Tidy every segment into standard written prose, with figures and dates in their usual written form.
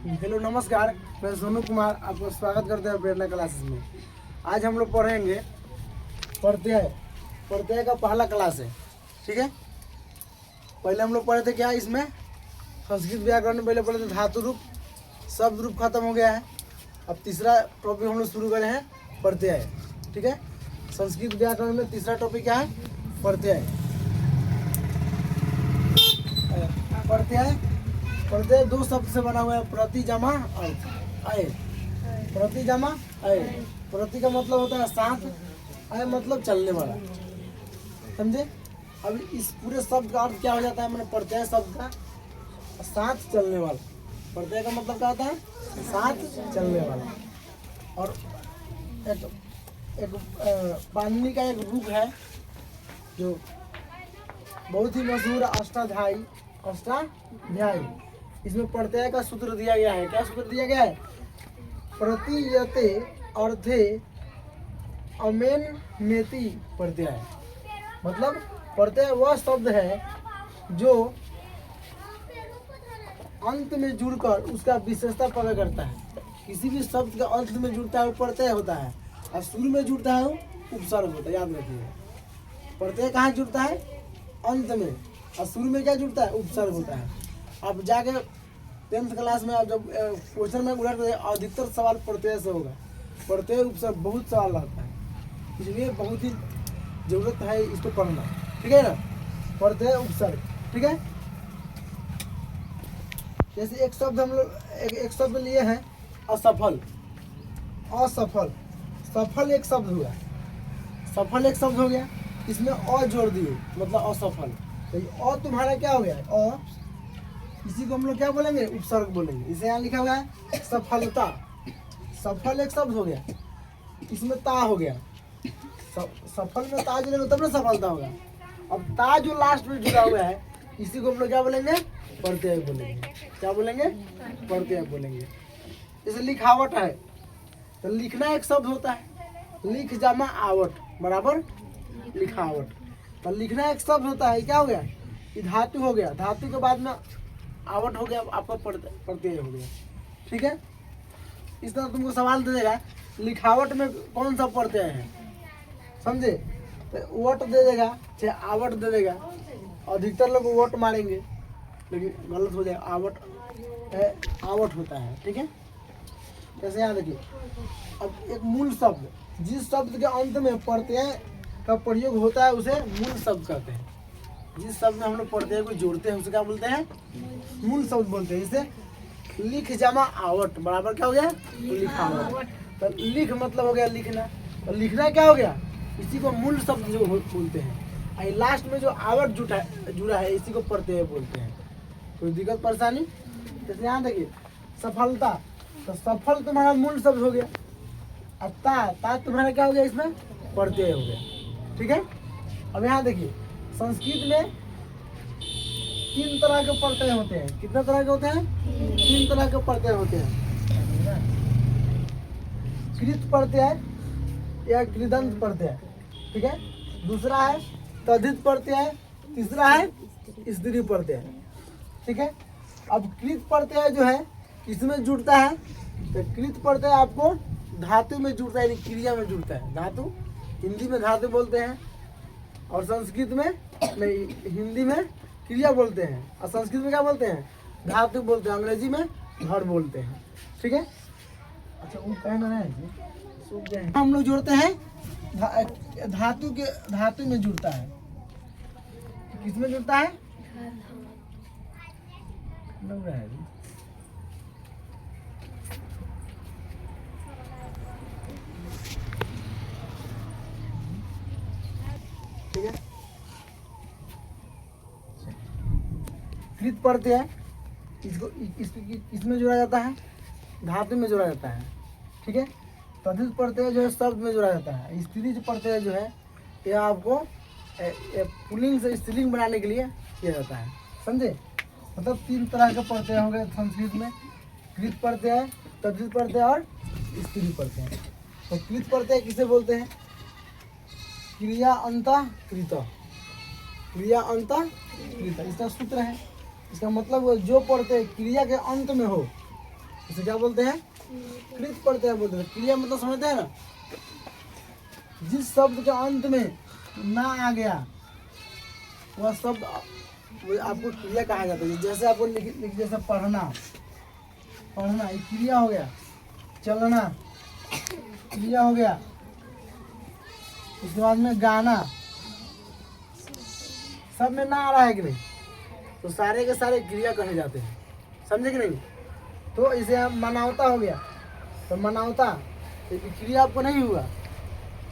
Hello नमस्कार, मैं सोनू कुमार आपको स्वागत करते हैं प्रेरणा क्लासेस में। आज हम लोग पढ़ेंगे प्रत्यय। प्रत्यय का पहला क्लास है, ठीक है। पहले हम लोग पढ़े थे क्या इसमें, संस्कृत व्याकरण में पहले पढ़े थे धातु रूप, शब्द रूप खत्म हो गया है। अब तीसरा टॉपिक हम लोग शुरू करे हैं प्रत्यय, ठीक है। संस्कृत व्याकरण में तीसरा टॉपिक क्या है, प्रत्यय। प्रत्यय प्रत्यय दो शब्द से बना हुआ है, प्रति जमा अर्थ अय। प्रति जमा अय, प्रति का मतलब होता है साथ, अय मतलब चलने वाला, समझे। अब इस पूरे शब्द का अर्थ क्या हो जाता है, मैंने प्रत्यय शब्द का साथ चलने वाला। प्रत्यय का मतलब क्या होता है, साथ चलने वाला। और एक पाणिनि का एक बुक है जो बहुत ही मशहूर अष्टाध्यायी। इसमें प्रत्यय का सूत्र दिया गया है। क्या सूत्र दिया गया है, प्रतीयते अर्थे अमेन नेति प्रत्यय। मतलब प्रत्यय वह शब्द है जो अंत में जुड़कर उसका विशेषता प्रकट करता है। किसी भी शब्द का अंत में जुड़ता है वो प्रत्यय होता है, और शुरू में जुड़ता है वो उपसर्ग होता है। याद रखिए, प्रत्यय कहाँ जुड़ता है, अंत में, और शुरू में क्या जुड़ता है, उपसर्ग होता है। आप जाके 10th क्लास में आप जब क्वेश्चन में उड़ाते हैं, अधिकतर सवाल प्रत्यय से होगा। प्रत्यय उपसर्ग बहुत सवाल आता है, इसलिए बहुत ही जरूरत है इसको पढ़ना, ठीक है ना। प्रत्यय उपसर्ग, ठीक है। जैसे एक शब्द हम लोग एक शब्द लिए हैं असफल। असफल, सफल एक शब्द हुआ, सफल एक शब्द हो गया, इसमें अ जोड़ दिए मतलब असफल। तो अ तुम्हारा क्या हो गया, अ, इसी को हम लोग क्या बोलेंगे, उपसर्ग बोलेंगे। इसे यहाँ लिखा हुआ है सफलता। सफल एक शब्द हो गया, इसमें ता हो गया। सफल में ता जुड़ेगा तब ना सफलता होगा। अब ता जो लास्ट में जुड़ा हुआ है, इसी को हम लोग क्या बोलेंगे, प्रत्यय बोलेंगे। क्या बोलेंगे, प्रत्यय बोलेंगे। जैसे लिखावट है, तो लिखना एक शब्द होता है, लिख जमा आवट बराबर लिखावट। तो लिखना एक शब्द होता है, क्या हो गया, ये धातु हो गया, धातु के बाद में आवट हो गया, आपका प्रत्यय हो गया, ठीक है। इस तरह तुमको सवाल दे देगा, लिखावट में कौन सा प्रत्यय है, समझे। तो वट दे देगा चाहे आवट दे देगा। अधिकतर लोग वट मारेंगे, लेकिन गलत हो जाएगा, आवट है, आवट होता है, ठीक है। कैसे याद रखिए। अब एक मूल शब्द, जिस शब्द के अंत में प्रत्यय का प्रयोग होता है उसे मूल शब्द कहते हैं। जिस शब्द में हम लोग प्रत्यय को जोड़ते हैं उसे क्या बोलते हैं, मूल शब्द बोलते हैं। जैसे लिख जमा आवट बराबर क्या हो गया, लिखावट। तो लिख मतलब हो गया लिखना, तो लिखना क्या हो गया, इसी को मूल शब्द जो बोलते हैं। और लास्ट में जो आवट जुड़ा है इसी को प्रत्यय बोलते हैं। कोई दिक्कत परेशानी, जैसे यहाँ देखिए सफलता, तो सफल तुम्हारा मूल शब्द हो गया, और ता तुम्हारा क्या हो गया, इसमें प्रत्यय हो गया, ठीक है। अब यहाँ देखिए संस्कृत में 3 तरह के प्रत्यय होते हैं। कितने तरह के होते हैं, 3 तरह के प्रत्यय होते हैं। कृत प्रत्यय या कृदंत प्रत्यय, ठीक है। दूसरा है तद्धित प्रत्यय, तीसरा है स्त्री प्रत्यय, ठीक है। अब कृत प्रत्यय जो है इसमें जुड़ता है, तो कृत प्रत्यय आपको धातु में जुड़ता है, यानी क्रिया में जुड़ता है। धातु हिंदी में धातु बोलते हैं, और संस्कृत में नहीं, हिंदी में क्रिया बोलते हैं, और संस्कृत में क्या बोलते हैं, धातु बोलते हैं। अंग्रेजी में धड़ बोलते हैं, ठीक है। अच्छा वो कहना है हम लोग जोड़ते हैं धातु में जुड़ता है। किसमें जुड़ता है, लग रहा है ठीक है। कृत प्रत्यय इसको इसमें जोड़ा जाता है, धातु में जोड़ा जाता है, ठीक है। तद्धित प्रत्यय जो है शब्द में जोड़ा जाता है। स्त्री प्रत्यय जो है यह आपको पुल्लिंग से स्त्रीलिंग बनाने के लिए किया जाता है, समझे। मतलब 3 तरह के प्रत्यय हो गए संस्कृत में, कृत प्रत्यय, तद्धित प्रत्यय और स्त्री प्रत्यय। तो कृत प्रत्यय किसे बोलते हैं, क्रिया अंतः कृत, क्रिया अंतः कृत, इसका सूत्र है। इसका मतलब जो प्रत्यय क्रिया के अंत में हो इसे क्या बोलते हैं? कृत प्रत्यय बोलते हैं। क्रिया मतलब समझते हैं ना, जिस शब्द के अंत में ना आ गया वह शब्द आपको क्रिया कहा जाता है। जैसे आपको लिख जैसे पढ़ना, पढ़ना एक क्रिया हो गया। चलना क्रिया हो गया। उसके बाद में गाना, सब में ना आ रहा है कि नहीं, तो सारे के सारे क्रिया कहे जाते हैं, समझे कि नहीं। तो इसे हम मनावता हो गया, तो मनावता ये क्रिया आपको नहीं हुआ,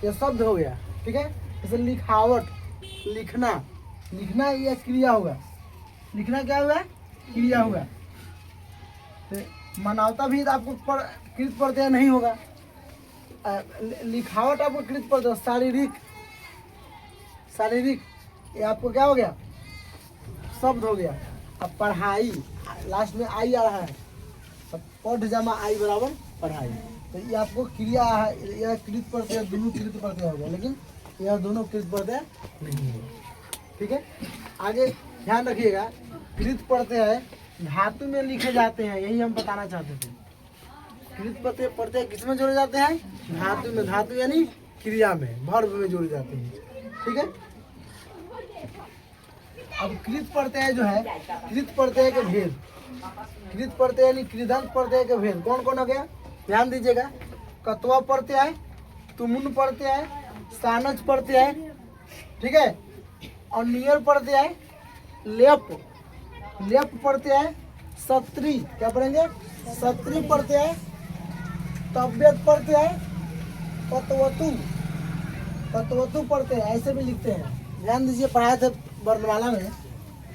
ये शब्द हो गया, ठीक है। जैसे लिखावट, लिखना, लिखना ये क्रिया होगा। लिखना क्या हुआ? क्रिया हुआ। तो मनावता भी तो आपको कृत प्रत्यय नहीं होगा। लिखावट आपको कृत प्रत्यय, शारीरिक, शारीरिक ये आपको क्या हो गया? शब्द हो गया। अब पढ़ाई, लास्ट में आई आ रहा है, अब पढ़ जमा आई बराबर पढ़ाई, तो ये आपको क्रिया है, यह कृत प्रत्यय, दोनों कृत प्रत्यय हो गया, लेकिन यह दोनों कृत प्रत्यय नहीं है, ठीक है। आगे ध्यान रखिएगा, कृत प्रत्यय धातु में लिखे जाते हैं, यही हम बताना चाहते थे। कृत प्रत्यय प्रत्यय किसमें जोड़े जाते हैं? धातु में। धातु यानी क्रिया में, वर्ब में जोड़े जाते हैं, ठीक है। अब कृत प्रत्यय जो है, कृत प्रत्यय के भेद, कृत प्रत्यय यानी कृदंत प्रत्यय के भेद कौन कौन हो गया? ध्यान दीजिएगा, कत्वा प्रत्यय, तुमुन प्रत्यय, सानज प्रत्यय, ठीक है, और नियर प्रत्यय, लेप, लेप प्रत्यय, सत्री, क्या पढ़ेंगे? सत्री प्रत्यय, तव्यत प्रत्यय, तत्वतु, तत्वतु प्रत्यय, ऐसे भी लिखते हैं। ध्यान दीजिए, पढ़ाए थे वर्णमाला में,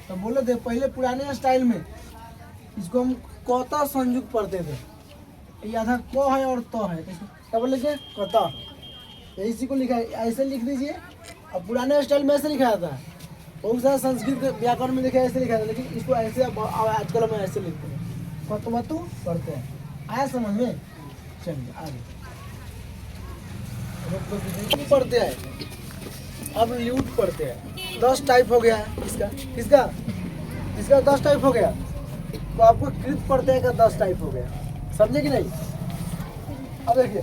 तो बोले थे पहले पुराने स्टाइल में इसको हम कौता संयुक्त पढ़ते थे। ये आधा क है और त है, तो क्या बोले कि कता, इसी को लिखा है, ऐसे लिख दीजिए। अब पुराने स्टाइल में ऐसे लिखा जाता है, बहुत सारा संस्कृत व्याकरण में देखा ऐसे लिखा था, लेकिन इसको ऐसे आजकल हम ऐसे लिखते हैं, कतवतु पढ़ते हैं। आया समझ में? चलिए आगे पढ़ते हैं। अब ल्यूट पढ़ते हैं। 10 टाइप हो गया है इसका, किसका? इसका 10 टाइप हो गया, तो आपको कृत प्रत्यय का 10 टाइप हो गया, समझे कि नहीं। अब देखिए,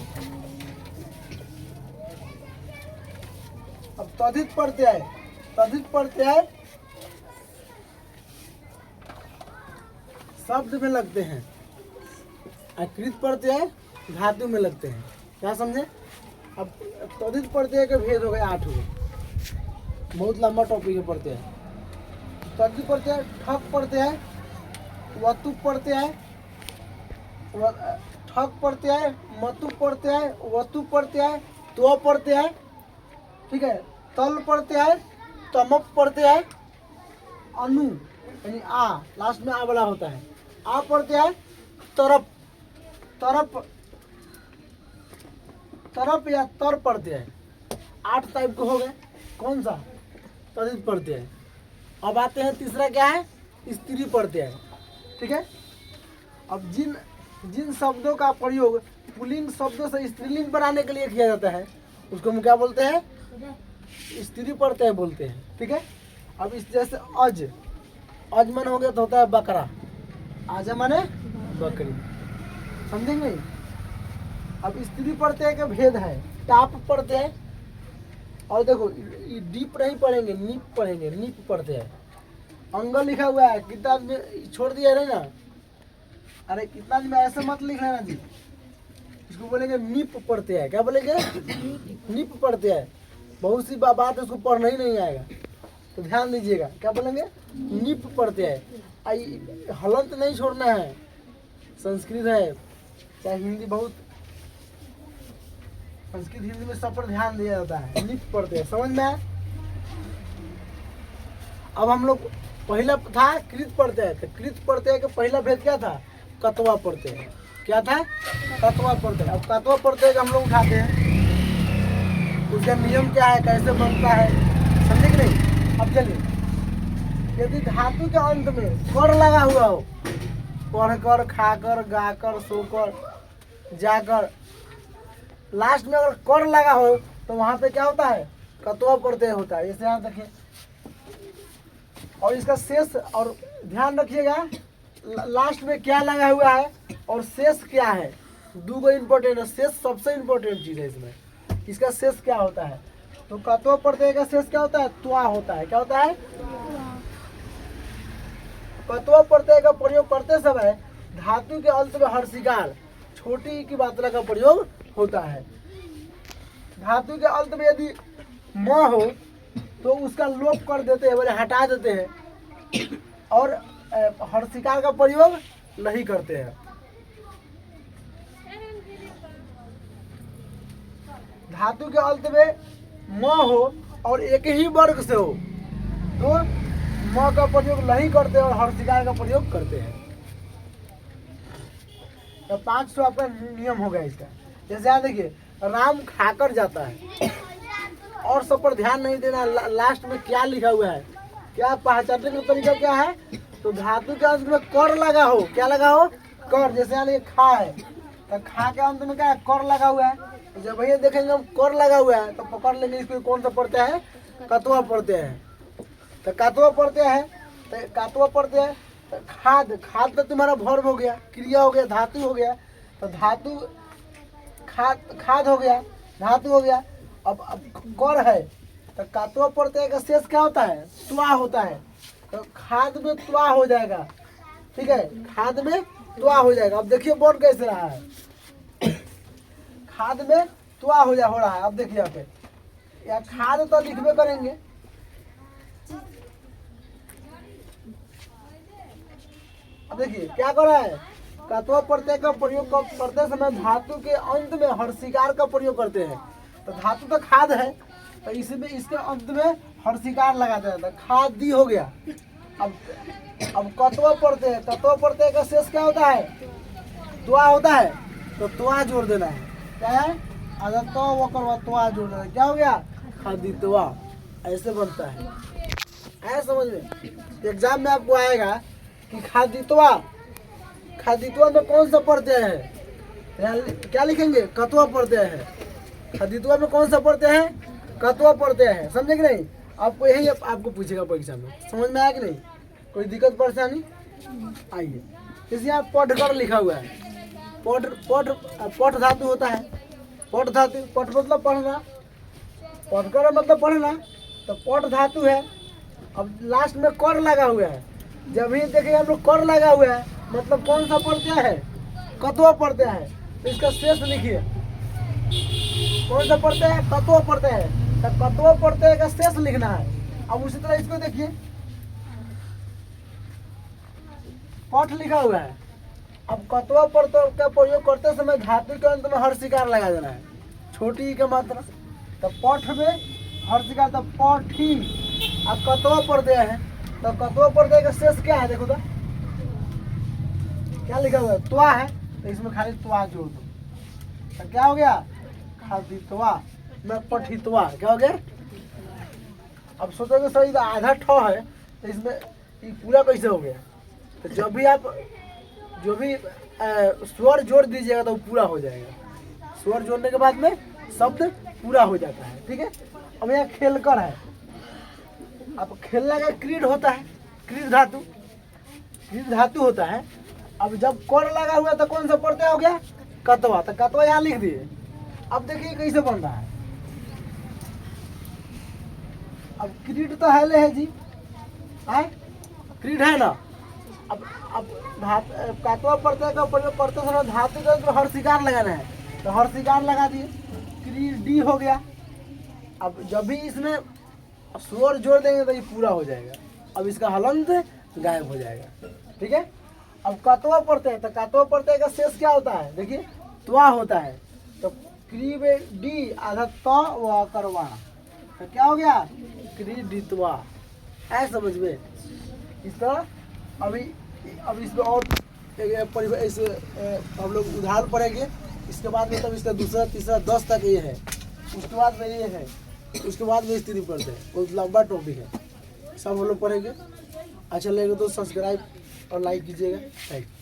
अब तद्धित प्रत्यय, तद्धित प्रत्यय शब्द में लगते हैं, और कृत प्रत्यय धातु में लगते हैं, क्या समझे। अब तद्धित प्रत्यय के भेद हो गए 8 हो गए, बहुत लंबा टॉपिक है प्रत्यय। तद्धित प्रत्यय ठक प्रत्यय, वतु प्रत्यय, ठक प्रत्यय, मतु प्रत्यय, वतु प्रत्यय, त्व प्रत्यय, ठीक है, तल प्रत्यय, तमप प्रत्यय, अनु यानी आ, लास्ट में आ वाला होता है, आ प्रत्यय, तरप, तरप, तरप या तर प्रत्यय, 8 टाइप के हो गए। कौन सा? तद्धित प्रत्यय। अब आते हैं तीसरा, क्या है? स्त्री प्रत्यय, ठीक है। अब जिन जिन शब्दों का प्रयोग पुल्लिंग शब्दों से स्त्रीलिंग बनाने के लिए किया जाता है, उसको हम क्या बोलते हैं? स्त्री प्रत्यय बोलते हैं, ठीक है। अब इस जैसे अज, अज मन हो गया तो होता है बकरा, आजा माने बकरी, समझेंगे। अब स्त्री प्रत्यय के भेद है, टाप प्रत्यय, और देखो डीप नहीं पढ़ेंगे, नीप पढ़ेंगे, नीप प्रत्यय। अंग लिखा हुआ है, कितना में छोड़ दिया है ना, अरे कितना में ऐसे मत लिख लेना जी, इसको बोलेंगे नीप प्रत्यय। क्या बोलेंगे? नीप प्रत्यय। बहुत सी बात है उसको पढ़ना ही नहीं आएगा, तो ध्यान दीजिएगा, क्या बोलेंगे? नीप प्रत्यय। हलंत नहीं छोड़ना है, संस्कृत है चाहे हिंदी, बहुत संस्कृत हिंदी में सब पर ध्यान दिया जाता है। नीप प्रत्यय समझ में आया। अब हम लोग पहला था कृत प्रत्यय, तो कृत प्रत्यय का पहला भेद क्या था? कत्वा प्रत्यय। क्या था? कत्वा प्रत्यय। अब कत्वा प्रत्यय का हम लोग उठाते हैं, उसका नियम क्या है, कैसे बनता है, समझे कि नहीं। अब चलिए, यदि धातु के अंत में कर लगा हुआ हो, पढ़कर, खाकर, गाकर, सोकर, जाकर, लास्ट में अगर कर लगा हो तो वहां पे क्या होता है? कत्वा प्रत्यय होता है। इसे याद रखिए। और इसका शेष, और ध्यान रखिएगा लास्ट में क्या लगा हुआ है और शेष क्या है, दो गो इम्पोर्टेंट है। शेष सबसे इम्पोर्टेंट चीज है इसमें। इसका शेष क्या होता है, तो कत्व प्रत्यय का शेष क्या होता है, त्वा होता है। क्या होता है, कत्व प्रत्यय का प्रयोग करते समय धातु के अंत में हर्षिकार छोटी की मात्रा का प्रयोग होता है। धातु के अंत में यदि म हो तो उसका लोप कर देते हैं, मतलब हटा देते हैं, और हर्षिकार का प्रयोग नहीं करते हैं। धातु के अंत में म हो और एक ही वर्ग से हो तो म का प्रयोग नहीं करते और हर्षिकार का प्रयोग करते हैं। तो 500 आपका नियम हो गया इसका। जैसे यहाँ देखिए, राम खाकर जाता है, और सब पर ध्यान नहीं देना। लास्ट में क्या लिखा हुआ है, क्या पहचानने का तरीका क्या है, तो धातु के अंत में कर लगा हो। क्या लगा हो, कर। जैसे यहाँ देखिए खा है, तो खा के अंत में क्या है, कर लगा हुआ है। तो जब भैया देखेंगे हम कर लगा हुआ है तो पकड़ लेंगे इसको कौन सा प्रत्यय है, कत्व प्रत्यय है। तो कत्व प्रत्यय है, तो कत्व प्रत्यय है। तो खाद, खाद तो तुम्हारा वर्ब हो गया, क्रिया हो गया, धातु हो गया। तो धातु खाद, खाद हो गया, धातु हो गया। अब कर है, तो कत्व प्रत्यय का शेष क्या होता है, त्वा होता है। तो खाद में त्वा हो जाएगा, ठीक है, खाद में त्वा हो जाएगा। अब देखिए बोर्ड कैसे रहा है, खाद में त्वा हो रहा है। अब देखिए यहाँ पे, या खाद तो लिखबे करेंगे, अब देखिए क्या कर रहा है, कत्व प्रत्यय का प्रयोग करते समय धातु के अंत में हर्षिकार का प्रयोग करते हैं। तो धातु तो खाद है, तो इसमें इसके अंत में हर्षिकार लगाते हैं, तो खाद दी हो गया। अब कत्व प्रत्यय, कत्व प्रत्यय का शेष क्या होता है, त्वा होता है। तो त्वा जोड़ देना है, क्या है, अगर तो वो करवा त्वा जोड़ देना है। क्या हो गया, खादित्वा। ऐसे बनता है, ऐसा समझ में। एग्जाम में आपको आएगा कि खादित्वा, खादित्वा में कौन सा प्रत्यय है, क्या लिखेंगे, कत्व प्रत्यय है। खादित्वा में कौन सा प्रत्यय है, कत्व प्रत्यय है। समझे कि नहीं, आपको यही आपको पूछेगा परीक्षा में। समझ में आया कि नहीं, कोई दिक्कत परेशानी आइए। जैसे यहाँ पठकर लिखा हुआ है, पठ धातु होता है, पठ धातु, पठ मतलब पढ़ना, पठकर मतलब पढ़ना, तो पठ धातु है। अब लास्ट में कर लगा हुआ है, जब ही देखिए हम लोग कर लगा हुआ है मतलब कौन सा प्रत्यय है, कत्व प्रत्यय है। तो इसका शेष लिखिए, कौन सा प्रत्यय है, कत्व प्रत्यय है। तो कत्व प्रत्यय का शेष लिखना है। अब उसी तरह इसको देखिए, पठ लिखा हुआ है। अब कत्व प्रत्यय का प्रयोग करते समय धातु के अंत में हर्षिकार लगा देना है, छोटी का मात्रा। तो पठ में हर्षिकार, तो पठी। अब कत्व प्रत्यय है, तो कत्व प्रत्यय का शेष क्या है, देखो तो क्या लिखा हुआ है, त्वा है। तो इसमें खाली त्वा जोड़ दो, तो क्या हो गया, खादित्वा में पठित्वा। क्या हो गया। अब सोचोगे सर आधा ठ है, तो इसमें ये पूरा कैसे हो गया। तो जब भी आप जो भी स्वर जोड़ दीजिएगा तो पूरा हो जाएगा। स्वर जोड़ने के बाद में शब्द पूरा हो जाता है, ठीक है। अब यहाँ खेलकर है, अब खेलने का क्रीड होता है, क्रीड धातु, क्रीड धातु होता है। अब जब कर लगा हुआ तो कौन सा प्रत्यय हो गया, कत्वा। तो कत्वा यहाँ लिख दिए। अब देखिए कैसे बन रहा है। अब क्रीड तो है ले है जी, है क्रीड है ना। अब कत्वा प्रत्यय का प्रयोग करते समय धातु का जो हर्षिकार लगाना है, तो हर्षिकार लगा दिए, क्रीड डी हो गया। अब जब भी इसमें स्वर जोड़ देंगे तो ये पूरा हो जाएगा। अब इसका हलंत गायब हो जाएगा, ठीक है। अब कत्व प्रत्यय, तो कत्व प्रत्यय का शेष क्या होता है, देखिए त्वा होता है। तो क्रीब डी आधा तो व करवा, तो क्या हो गया, क्रीडित्वा। ऐसा समझ में इस तरह। अब इसमें और ऐसे हम लोग उदाहरण पढ़ेंगे। इसके बाद मतलब इसका दूसरा तीसरा 10 तक ये है, उसके बाद में ये है, उसके बाद में स्थिति पढ़ते हैं। बहुत लंबा टॉपिक है, सब हम लोग पढ़ेंगे। अच्छा लगेगा तो सब्सक्राइब और लाइक कीजिएगा। Thank you.